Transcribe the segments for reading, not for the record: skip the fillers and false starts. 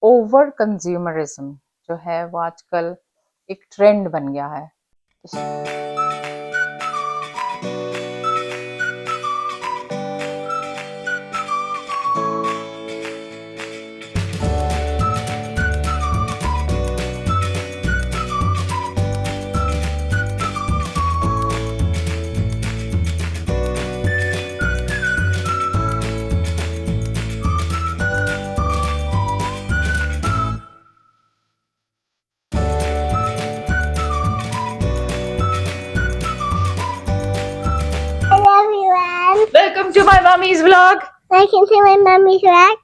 Over consumerism जो है वो आजकल एक ट्रेंड बन गया है। Welcome to my mommy's vlog. Welcome to my mommy's vlog.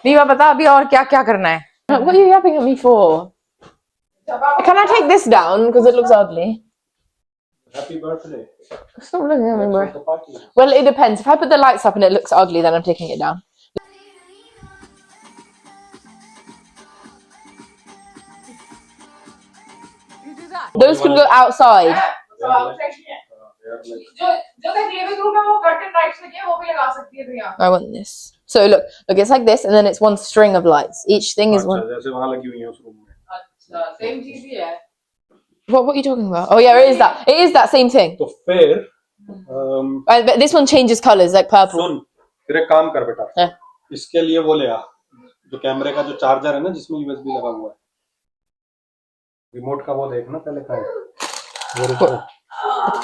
नीवा बता अभी और क्या क्या करना है? What are you yapping at me for? Can I take this down because it looks ugly? Happy birthday. Stop looking at me, bro. The party. Well, it depends. If I put the lights up and it looks ugly, then I'm taking it down. Those can go outside. I want this. So look, it's like this, and then it's one string of lights. Each thing is one. जैसे वहाँ लगी हुई है उस room में। Same चीज ही है। What are you talking about? Oh yeah, it is that. It is that same thing. तो फिर But this one changes colors, like purple. सुन, फिर एक काम कर बेटा। हाँ। इसके लिए वो ले आ, जो कैमरे का जो चार्जर है ना, जिसमें यूएसबी लगा हुआ है। रिमोट का वो देखना पहले कहाँ है। वो रिमोट।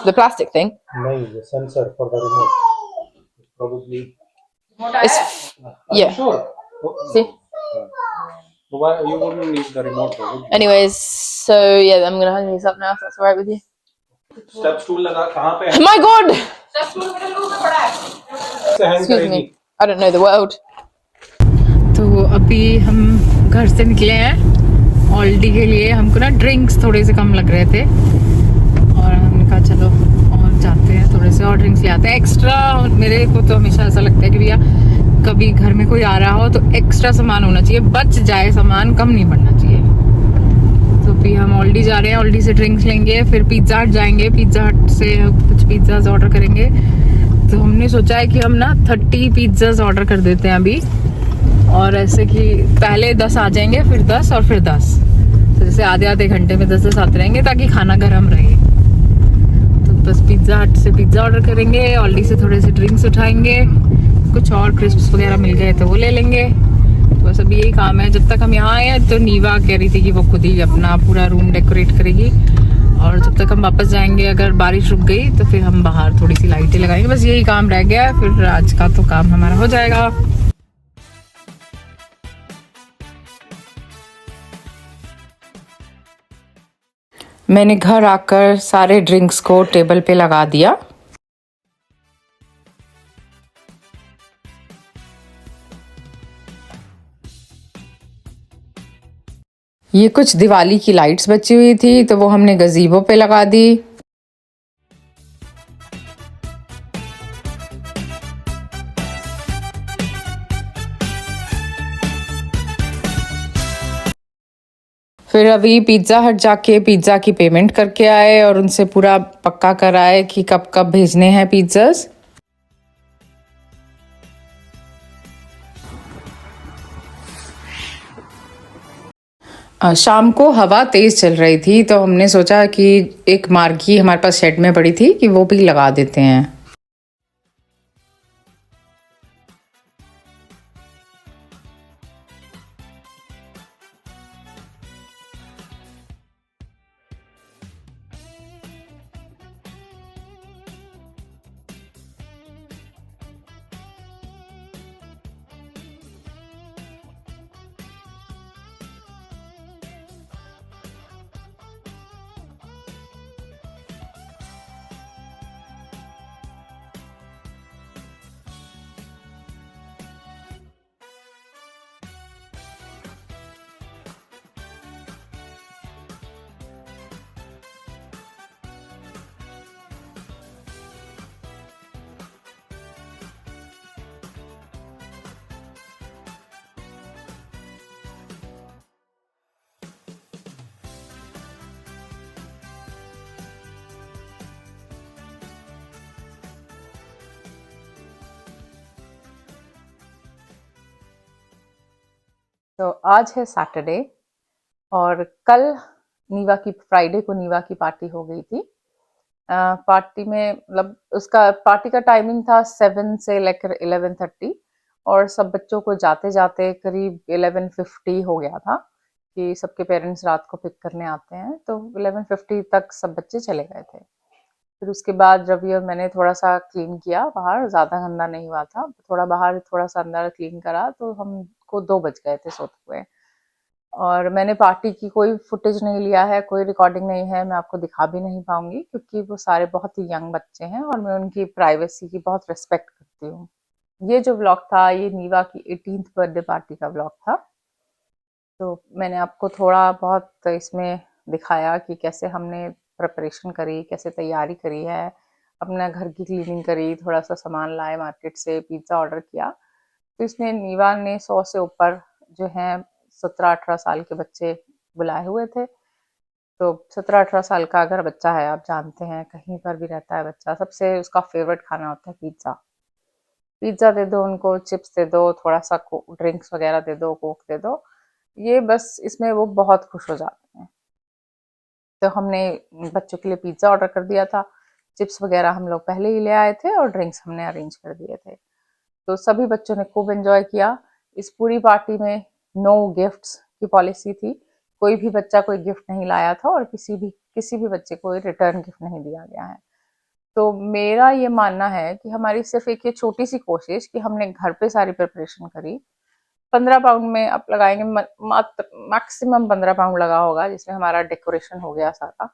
The plastic thing. नहीं, the sensor for the remote. Probably. It's yeah. Sure. See. Why you wouldn't need the remote? Anyways, so yeah, I'm gonna hang these up now. If that's alright with you. Step stool लगा कहाँ पे है? My God! Excuse me. I don't know the word. तो अभी हम घर से निकले हैं ऑल्डी के लिए। हमको ना ड्रिंक्स थोड़े से कम लग रहे थे और हमने कहा चलो और जाते हैं, थोड़े से और ड्रिंक्स ले आते हैं एक्स्ट्रा। मेरे को तो हमेशा ऐसा लगता है कि भैया कभी घर में कोई आ रहा हो तो एक्स्ट्रा सामान होना चाहिए, बच जाए सामान, कम नहीं पड़ना चाहिए। तो अभी हम ऑल्डी जा रहे हैं, ऑल्डी से ड्रिंक्स लेंगे, फिर पिज्ज़ा हट जाएंगे, पिज्ज़ा हट से कुछ पिज्ज़ाज ऑर्डर करेंगे। तो हमने सोचा है कि हम ना 30 पिज्ज़ाज ऑर्डर कर देते हैं अभी, और ऐसे कि पहले 10 आ जाएंगे, फिर 10 और फिर 10, तो जैसे आधे आधे घंटे में 10 आते रहेंगे ताकि खाना गर्म रहे। तो बस पिज्ज़ा हट से पिज्ज़ा ऑर्डर करेंगे, ऑल्डी से थोड़े से ड्रिंक्स उठाएंगे, कुछ और क्रिस्प्स वगैरह मिल गए तो वो ले लेंगे। तो बस अभी यही काम है। जब तक हम यहाँ आए तो नीवा कह रही थी कि वो खुद ही अपना पूरा रूम डेकोरेट करेगी, और जब तक हम वापस जाएंगे अगर बारिश रुक गई तो फिर हम बाहर थोड़ी सी लाइटें लगाएंगे। बस यही काम रह गया, फिर आज का तो काम हमारा हो जाएगा। मैंने घर आकर सारे ड्रिंक्स को टेबल पे लगा दिया। ये कुछ दिवाली की लाइट्स बची हुई थी तो वो हमने गज़ीबो पे लगा दी। फिर अभी पिज़्ज़ा हट जाके पिज़्ज़ा की पेमेंट करके आए और उनसे पूरा पक्का कराए कि कब कब भेजने हैं पिज़्ज़ास। शाम को हवा तेज़ चल रही थी तो हमने सोचा कि एक मार्गी हमारे पास शेड में पड़ी थी कि वो भी लगा देते हैं। तो आज है सैटरडे और कल फ्राइडे को नीवा की पार्टी हो गई थी। पार्टी में मतलब उसका पार्टी का टाइमिंग था 7 से लेकर 11:30 और सब बच्चों को जाते जाते करीब 11:50 हो गया था कि सबके पेरेंट्स रात को पिक करने आते हैं, तो 11:50 तक सब बच्चे चले गए थे। फिर उसके बाद रवि और मैंने थोड़ा सा क्लीन किया बाहर, ज़्यादा गंदा नहीं हुआ था, थोड़ा बाहर थोड़ा सा अंदर क्लीन करा तो हमको 2 बज गए थे सोते हुए। और मैंने पार्टी की कोई फुटेज नहीं लिया है, कोई रिकॉर्डिंग नहीं है, मैं आपको दिखा भी नहीं पाऊंगी क्योंकि वो सारे बहुत ही यंग बच्चे हैं और मैं उनकी प्राइवेसी की बहुत रिस्पेक्ट करती हूँ। ये जो व्लॉग था ये नीवा की 18th बर्थडे पार्टी का व्लॉग था। तो मैंने आपको थोड़ा बहुत इसमें दिखाया कि कैसे हमने प्रिपरेशन करी, कैसे तैयारी करी है, अपना घर की क्लीनिंग करी, थोड़ा सा सामान लाए मार्केट से, पिज़्ज़ा ऑर्डर किया। तो इसमें नीवा ने 100 से ऊपर जो हैं 17-18 साल के बच्चे बुलाए हुए थे। तो 17-18 साल का अगर बच्चा है, आप जानते हैं कहीं पर भी रहता है बच्चा, सबसे उसका फेवरेट खाना होता है पिज़्ज़ा। पिज़्ज़ा दे दो उनको, चिप्स दे दो, थोड़ा सा ड्रिंक्स वगैरह दे दो, कोक दे दो, ये बस इसमें वो बहुत खुश हो जाते हैं। तो हमने बच्चों के लिए पिज़्ज़ा ऑर्डर कर दिया था, चिप्स वगैरह हम लोग पहले ही ले आए थे और ड्रिंक्स हमने अरेंज कर दिए थे। तो सभी बच्चों ने खूब एंजॉय किया। इस पूरी पार्टी में नो गिफ्ट्स की पॉलिसी थी, कोई भी बच्चा कोई गिफ्ट नहीं लाया था और किसी भी बच्चे को रिटर्न गिफ्ट नहीं दिया गया है। तो मेरा ये मानना है कि हमारी सिर्फ एक ये छोटी सी कोशिश कि हमने घर पे सारी प्रिपरेशन करी, 15 पाउंड में आप लगाएंगे, मात्र मैक्सिमम 15 पाउंड लगा होगा जिसमें हमारा डेकोरेशन हो गया सारा।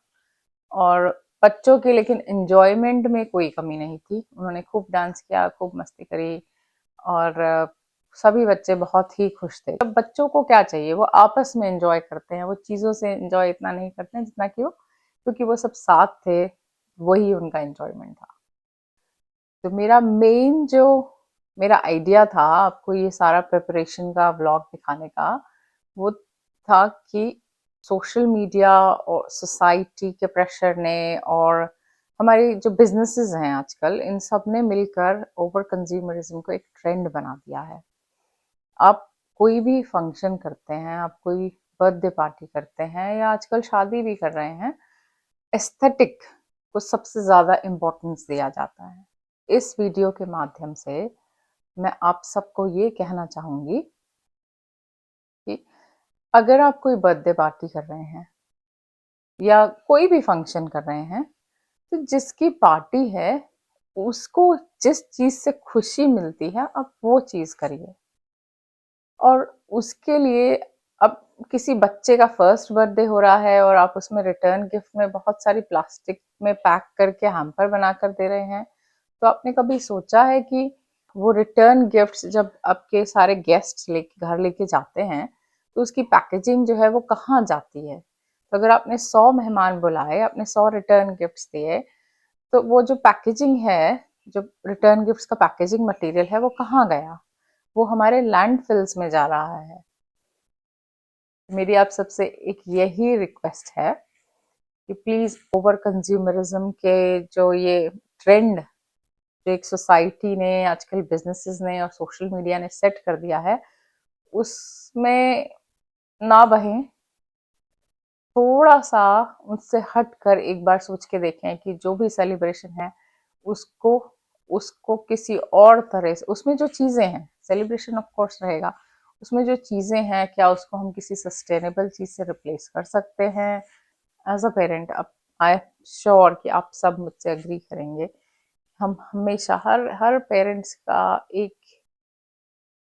और बच्चों की लेकिन एंजॉयमेंट में कोई कमी नहीं थी, उन्होंने खूब डांस किया, खूब मस्ती करी और सभी बच्चे बहुत ही खुश थे। अब बच्चों को क्या चाहिए, वो आपस में एंजॉय करते हैं, वो चीज़ों से एंजॉय इतना नहीं करते हैं जितना कि वो, क्योंकि वो सब साथ थे, वही उनका एंजॉयमेंट था। तो मेरा आइडिया था आपको ये सारा प्रिपरेशन का व्लॉग दिखाने का, वो था कि सोशल मीडिया और सोसाइटी के प्रेशर ने और हमारी जो बिजनेसेस हैं आजकल, इन सब ने मिलकर ओवर कंज्यूमरिज्म को एक ट्रेंड बना दिया है। आप कोई भी फंक्शन करते हैं, आप कोई बर्थडे पार्टी करते हैं या आजकल शादी भी कर रहे हैं, एस्थेटिक को सबसे ज़्यादा इम्पोर्टेंस दिया जाता है। इस वीडियो के माध्यम से मैं आप सबको ये कहना चाहूँगी कि अगर आप कोई बर्थडे पार्टी कर रहे हैं या कोई भी फंक्शन कर रहे हैं, तो जिसकी पार्टी है उसको जिस चीज़ से खुशी मिलती है आप वो चीज़ करिए। और उसके लिए अब किसी बच्चे का फर्स्ट बर्थडे हो रहा है और आप उसमें रिटर्न गिफ्ट में बहुत सारी प्लास्टिक में पैक करके हैम्पर बनाकर दे रहे हैं, तो आपने कभी सोचा है कि वो रिटर्न गिफ्ट्स जब आपके सारे गेस्ट्स लेके घर लेके जाते हैं तो उसकी पैकेजिंग जो है वो कहाँ जाती है? तो अगर आपने 100 मेहमान बुलाए, आपने 100 रिटर्न गिफ्ट्स दिए, तो वो जो पैकेजिंग है, जो रिटर्न गिफ्ट्स का पैकेजिंग मटेरियल है, वो कहाँ गया? वो हमारे लैंडफिल्स में जा रहा है। मेरी आप सबसे एक यही रिक्वेस्ट है कि प्लीज ओवर कंज्यूमरिज्म के जो ये ट्रेंड जो एक सोसाइटी ने, आजकल बिजनेसेस ने और सोशल मीडिया ने सेट कर दिया है, उसमें ना बहें। थोड़ा सा उससे हट कर एक बार सोच के देखें कि जो भी सेलिब्रेशन है उसको उसको किसी और तरह से, उसमें जो चीज़ें हैं, सेलिब्रेशन ऑफ कोर्स रहेगा, उसमें जो चीज़ें हैं क्या उसको हम किसी सस्टेनेबल चीज़ से रिप्लेस कर सकते हैं? एज अ पेरेंट अब आई एम श्योर कि आप सब मुझसे एग्री करेंगे, हम हमेशा हर हर पेरेंट्स का एक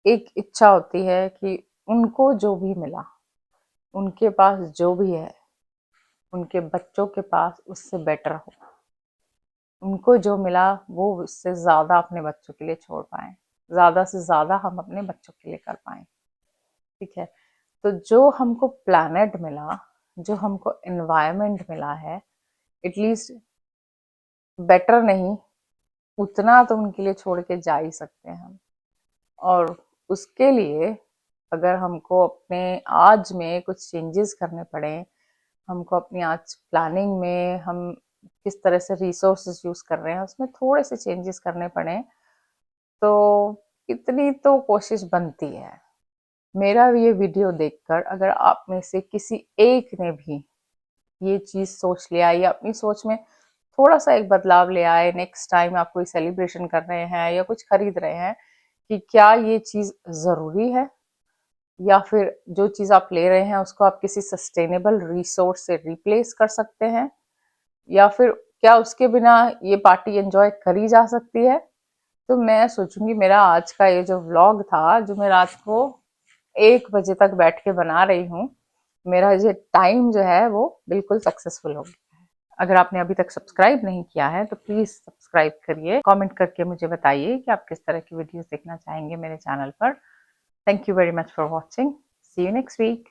एक इच्छा होती है कि उनको जो भी मिला, उनके पास जो भी है, उनके बच्चों के पास उससे बेटर हो। उनको जो मिला वो उससे ज़्यादा अपने बच्चों के लिए छोड़ पाएँ, ज़्यादा से ज़्यादा हम अपने बच्चों के लिए कर पाएँ, ठीक है? तो जो हमको प्लैनेट मिला, जो हमको एनवायरनमेंट मिला है, एटलीस्ट बेटर नहीं, उतना तो उनके लिए छोड़ के जा ही सकते हैं हम। और उसके लिए अगर हमको अपने आज में कुछ चेंजेस करने पड़े, हमको अपनी आज प्लानिंग में हम किस तरह से रिसोर्सेज यूज़ कर रहे हैं उसमें थोड़े से चेंजेस करने पड़े, तो इतनी तो कोशिश बनती है। मेरा ये वीडियो देखकर अगर आप में से किसी एक ने भी ये चीज़ सोच लिया या अपनी सोच में थोड़ा सा एक बदलाव ले आए, नेक्स्ट टाइम आप कोई सेलिब्रेशन कर रहे हैं या कुछ खरीद रहे हैं, कि क्या ये चीज़ ज़रूरी है या फिर जो चीज़ आप ले रहे हैं उसको आप किसी सस्टेनेबल रिसोर्स से रिप्लेस कर सकते हैं, या फिर क्या उसके बिना ये पार्टी एंजॉय करी जा सकती है, तो मैं सोचूंगी मेरा आज का ये जो व्लॉग था, जो मैं रात को 1 बजे तक बैठ के बना रही हूँ, मेरा ये टाइम जो है वो बिल्कुल सक्सेसफुल हो गया है। अगर आपने अभी तक सब्सक्राइब नहीं किया है तो प्लीज़ सब्सक्राइब करिए, कमेंट करके मुझे बताइए कि आप किस तरह की वीडियोस देखना चाहेंगे मेरे चैनल पर। Thank you very much for watching, see you next week.